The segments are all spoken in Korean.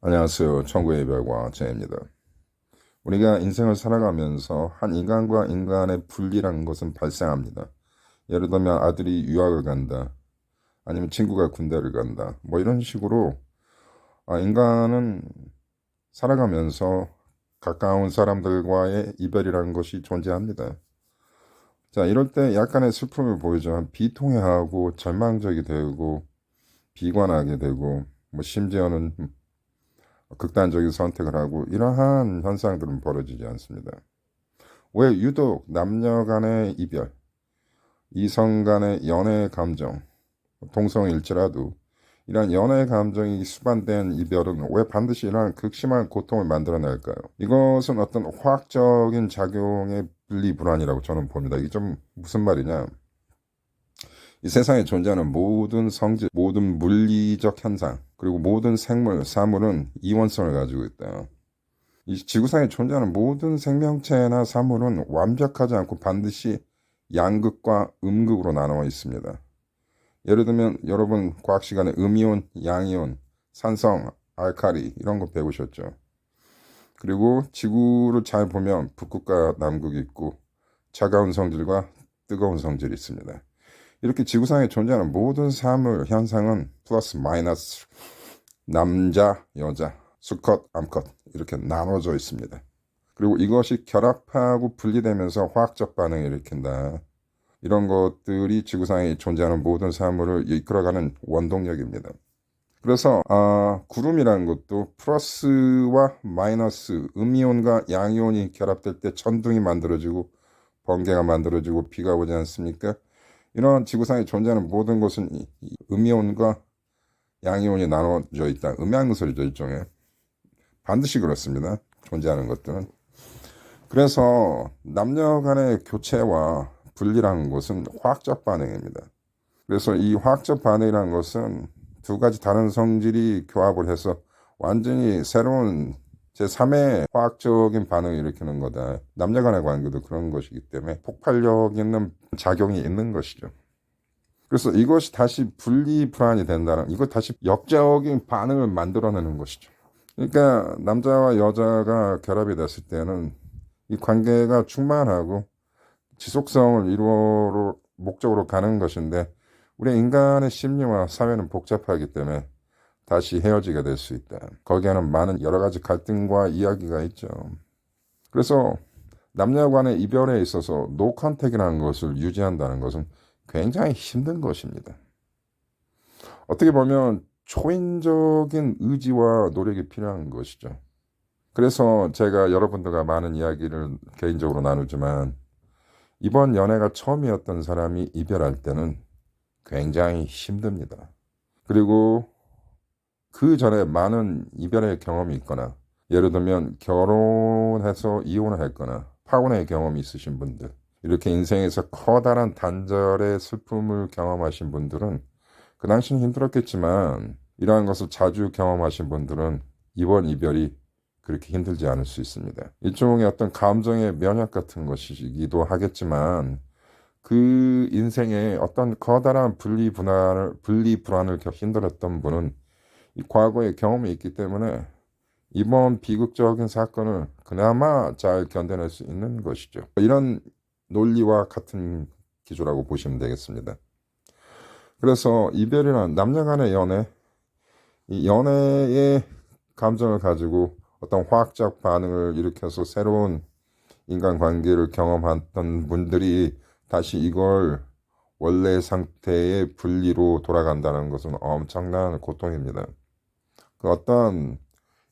안녕하세요. 천국의 별과 제입니다. 우리가 인생을 살아가면서 한 인간과 인간의 분리라는 것은 발생합니다. 예를 들면 아들이 유학을 간다. 아니면 친구가 군대를 간다. 뭐 이런 식으로 인간은 살아가면서 가까운 사람들과의 이별이라는 것이 존재합니다. 자, 이럴 때 약간의 슬픔을 보이죠. 비통해하고 절망적이 되고 비관하게 되고 뭐 심지어는 극단적인 선택을 하고 이러한 현상들은 벌어지지 않습니다. 왜 유독 남녀 간의 이별, 이성 간의 연애 감정, 동성일지라도 이러한 연애 감정이 수반된 이별은 왜 반드시 이러한 극심한 고통을 만들어낼까요? 이것은 어떤 화학적인 작용의 분리불안이라고 저는 봅니다. 이게 좀 무슨 말이냐? 이 세상에 존재하는 모든 성질, 모든 물리적 현상, 그리고 모든 생물, 사물은 이원성을 가지고 있다. 이 지구상에 존재하는 모든 생명체나 사물은 완벽하지 않고 반드시 양극과 음극으로 나누어 있습니다. 예를 들면 여러분 과학 시간에 음이온, 양이온, 산성, 알칼리 이런 거 배우셨죠. 그리고 지구를 잘 보면 북극과 남극이 있고 차가운 성질과 뜨거운 성질이 있습니다. 이렇게 지구상에 존재하는 모든 사물, 현상은 플러스 마이너스 남자, 여자, 수컷, 암컷 이렇게 나눠져 있습니다. 그리고 이것이 결합하고 분리되면서 화학적 반응을 일으킨다. 이런 것들이 지구상에 존재하는 모든 사물을 이끌어가는 원동력입니다. 그래서 구름이라는 것도 플러스와 마이너스, 음이온과 양이온이 결합될 때 천둥이 만들어지고 번개가 만들어지고 비가 오지 않습니까? 이런 지구상에 존재하는 모든 것은 음이온과 양이온이 나눠져 있다. 음양설이죠, 일종의. 반드시 그렇습니다. 존재하는 것들은. 그래서 남녀 간의 교체와 분리라는 것은 화학적 반응입니다. 그래서 이 화학적 반응이라는 것은 두 가지 다른 성질이 교합을 해서 완전히 새로운 제3의 화학적인 반응을 일으키는 거다. 남녀 간의 관계도 그런 것이기 때문에 폭발력 있는 작용이 있는 것이죠. 그래서 이것이 다시 분리불안이 된다는, 이것 다시 역적인 반응을 만들어내는 것이죠. 그러니까 남자와 여자가 결합이 됐을 때는 이 관계가 충만하고 지속성을 이루어 목적으로 가는 것인데, 우리 인간의 심리와 사회는 복잡하기 때문에 다시 헤어지게 될 수 있다. 거기에는 많은 여러 가지 갈등과 이야기가 있죠. 그래서 남녀 간의 이별에 있어서 노 컨택이라는 것을 유지한다는 것은 굉장히 힘든 것입니다. 어떻게 보면 초인적인 의지와 노력이 필요한 것이죠. 그래서 제가 여러분들과 많은 이야기를 개인적으로 나누지만, 이번 연애가 처음이었던 사람이 이별할 때는 굉장히 힘듭니다. 그리고 그 전에 많은 이별의 경험이 있거나, 예를 들면 결혼해서 이혼을 했거나 파혼의 경험이 있으신 분들, 이렇게 인생에서 커다란 단절의 슬픔을 경험하신 분들은 그 당시는 힘들었겠지만, 이러한 것을 자주 경험하신 분들은 이번 이별이 그렇게 힘들지 않을 수 있습니다. 일종의 어떤 감정의 면역 같은 것이기도 하겠지만, 그 인생에 어떤 커다란 분리불안을 힘들었던 분은 이 과거의 경험이 있기 때문에 이번 비극적인 사건을 그나마 잘 견뎌낼 수 있는 것이죠. 이런 논리와 같은 기조라고 보시면 되겠습니다. 그래서 이별이란 남녀 간의 연애, 이 연애의 감정을 가지고 어떤 화학적 반응을 일으켜서 새로운 인간관계를 경험했던 분들이 다시 이걸 원래 상태의 분리로 돌아간다는 것은 엄청난 고통입니다. 그 어떤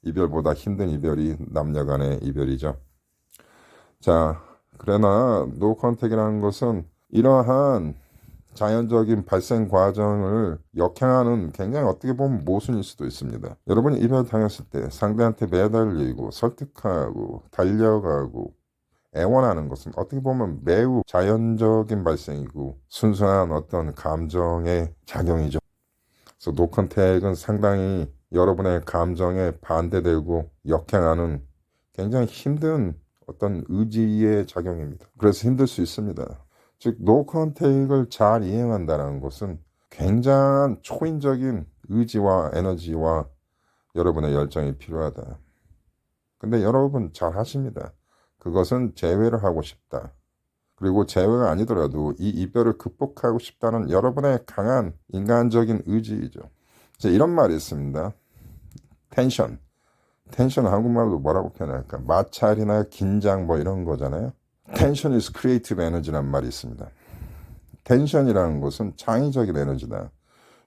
이별보다 힘든 이별이 남녀 간의 이별이죠. 자, 그러나 노 컨택이라는 것은 이러한 자연적인 발생 과정을 역행하는 굉장히 어떻게 보면 모순일 수도 있습니다. 여러분이 이별 당했을 때 상대한테 매달리고 설득하고 달려가고 애원하는 것은 어떻게 보면 매우 자연적인 발생이고 순수한 어떤 감정의 작용이죠. 그래서 노 컨택은 상당히 여러분의 감정에 반대되고 역행하는 굉장히 힘든 어떤 의지의 작용입니다. 그래서 힘들 수 있습니다. 즉, 노 컨택을 잘 이행한다는 것은 굉장한 초인적인 의지와 에너지와 여러분의 열정이 필요하다. 근데 여러분 잘 하십니다. 그것은 재회를 하고 싶다. 그리고 재회가 아니더라도 이 이별을 극복하고 싶다는 여러분의 강한 인간적인 의지이죠. 이제 이런 말이 있습니다. 텐션. 텐션 한국말로 뭐라고 표현할까? 마찰이나 긴장 뭐 이런 거잖아요. Tension is creative energy란 말이 있습니다. 텐션이라는 것은 창의적인 에너지다.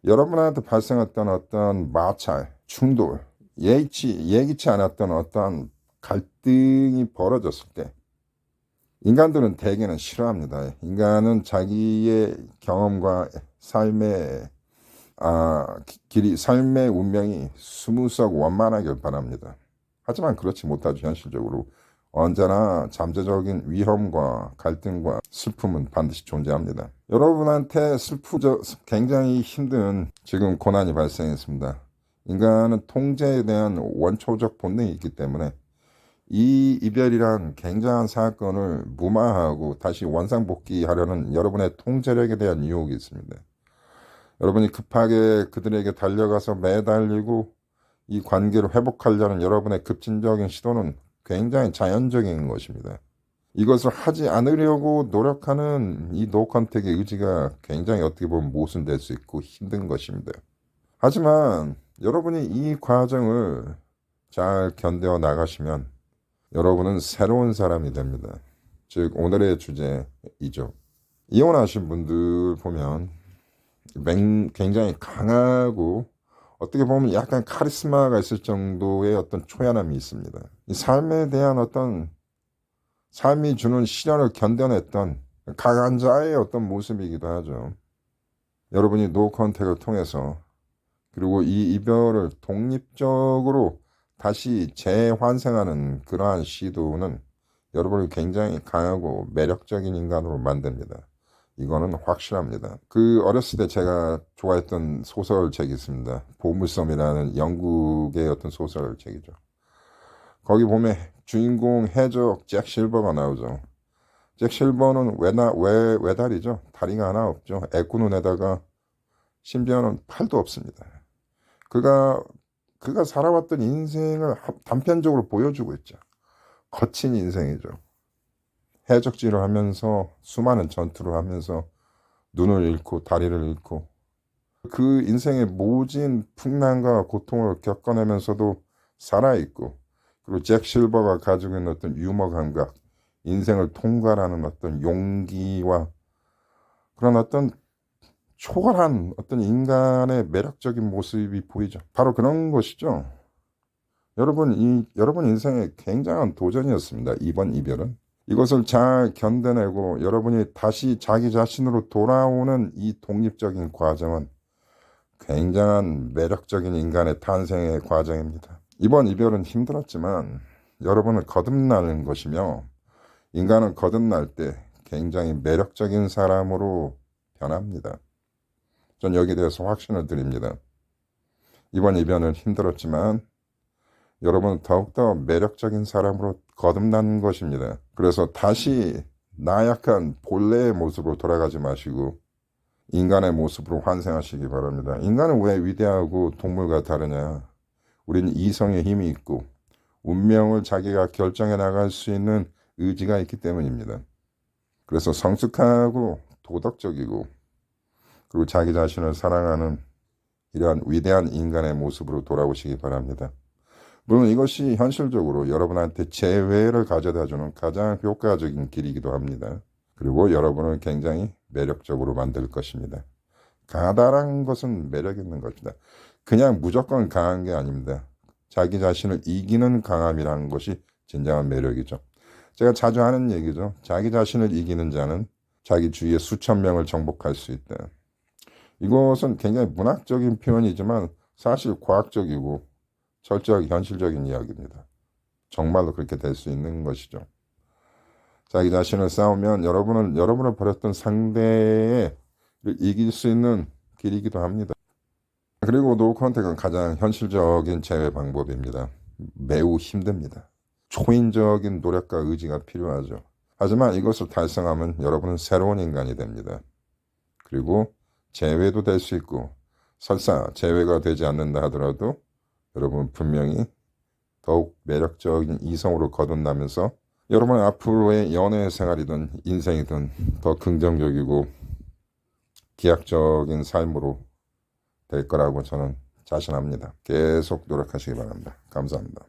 여러분한테 발생했던 어떤 마찰, 충돌, 예기치 않았던 어떤 갈등이 벌어졌을 때 인간들은 대개는 싫어합니다. 인간은 자기의 경험과 삶의 길이, 삶의 운명이 스무스하고 원만하길 바랍니다. 하지만 그렇지 못하죠. 현실적으로 언제나 잠재적인 위험과 갈등과 슬픔은 반드시 존재합니다. 여러분한테 굉장히 힘든 지금 고난이 발생했습니다. 인간은 통제에 대한 원초적 본능이 있기 때문에 이 이별이란 굉장한 사건을 무마하고 다시 원상복귀하려는 여러분의 통제력에 대한 유혹이 있습니다. 여러분이 급하게 그들에게 달려가서 매달리고 이 관계를 회복하려는 여러분의 급진적인 시도는 굉장히 자연적인 것입니다. 이것을 하지 않으려고 노력하는 이 노컨택의 의지가 굉장히 어떻게 보면 모순될 수 있고 힘든 것입니다. 하지만 여러분이 이 과정을 잘 견뎌 나가시면 여러분은 새로운 사람이 됩니다. 즉 오늘의 주제이죠. 이혼하신 분들 보면 굉장히 강하고 어떻게 보면 약간 카리스마가 있을 정도의 어떤 초연함이 있습니다. 이 삶에 대한 어떤 삶이 주는 시련을 견뎌냈던 강한 자의 어떤 모습이기도 하죠. 여러분이 노 컨택을 통해서 그리고 이 이별을 독립적으로 다시 재환생하는 그러한 시도는 여러분을 굉장히 강하고 매력적인 인간으로 만듭니다. 이거는 확실합니다. 어렸을 때 제가 좋아했던 소설책이 있습니다. 보물섬이라는 영국의 어떤 소설책이죠. 거기 보면 주인공 해적 잭 실버가 나오죠. 잭 실버는 외다리죠. 다리가 하나 없죠. 애꾸눈에다가 심지어는 팔도 없습니다. 그가 살아왔던 인생을 단편적으로 보여주고 있죠. 거친 인생이죠. 해적질을 하면서 수많은 전투를 하면서 눈을 잃고 다리를 잃고 그 인생의 모진 풍랑과 고통을 겪어내면서도 살아있고 그리고 잭 실버가 가지고 있는 어떤 유머 감각, 인생을 통과하는 어떤 용기와 그런 어떤 초월한 어떤 인간의 매력적인 모습이 보이죠. 바로 그런 것이죠. 여러분 인생의 굉장한 도전이었습니다. 이번 이별은. 이것을 잘 견뎌내고 여러분이 다시 자기 자신으로 돌아오는 이 독립적인 과정은 굉장한 매력적인 인간의 탄생의 과정입니다. 이번 이별은 힘들었지만 여러분은 거듭나는 것이며 인간은 거듭날 때 굉장히 매력적인 사람으로 변합니다. 전 여기에 대해서 확신을 드립니다. 이번 이별은 힘들었지만 여러분은 더욱더 매력적인 사람으로 거듭나는 것입니다. 그래서 다시 나약한 본래의 모습으로 돌아가지 마시고 인간의 모습으로 환생하시기 바랍니다. 인간은 왜 위대하고 동물과 다르냐? 우리는 이성의 힘이 있고 운명을 자기가 결정해 나갈 수 있는 의지가 있기 때문입니다. 그래서 성숙하고 도덕적이고 그리고 자기 자신을 사랑하는 이러한 위대한 인간의 모습으로 돌아오시기 바랍니다. 물론 이것이 현실적으로 여러분한테 재회를 가져다주는 가장 효과적인 길이기도 합니다. 그리고 여러분을 굉장히 매력적으로 만들 것입니다. 강하다라는 것은 매력 있는 것입니다. 그냥 무조건 강한 게 아닙니다. 자기 자신을 이기는 강함이라는 것이 진정한 매력이죠. 제가 자주 하는 얘기죠. 자기 자신을 이기는 자는 자기 주위의 수천 명을 정복할 수 있다. 이것은 굉장히 문학적인 표현이지만 사실 과학적이고 철저하게 현실적인 이야기입니다. 정말로 그렇게 될 수 있는 것이죠. 자기 자신을 싸우면 여러분을 버렸던 상대를 이길 수 있는 길이기도 합니다. 그리고 노 컨택은 가장 현실적인 재회 방법입니다. 매우 힘듭니다. 초인적인 노력과 의지가 필요하죠. 하지만 이것을 달성하면 여러분은 새로운 인간이 됩니다. 그리고 재회도 될 수 있고 설사 재회가 되지 않는다 하더라도 여러분 분명히 더욱 매력적인 이성으로 거듭나면서 여러분의 앞으로의 연애 생활이든 인생이든 더 긍정적이고 기약적인 삶으로 될 거라고 저는 자신합니다. 계속 노력하시기 바랍니다. 감사합니다.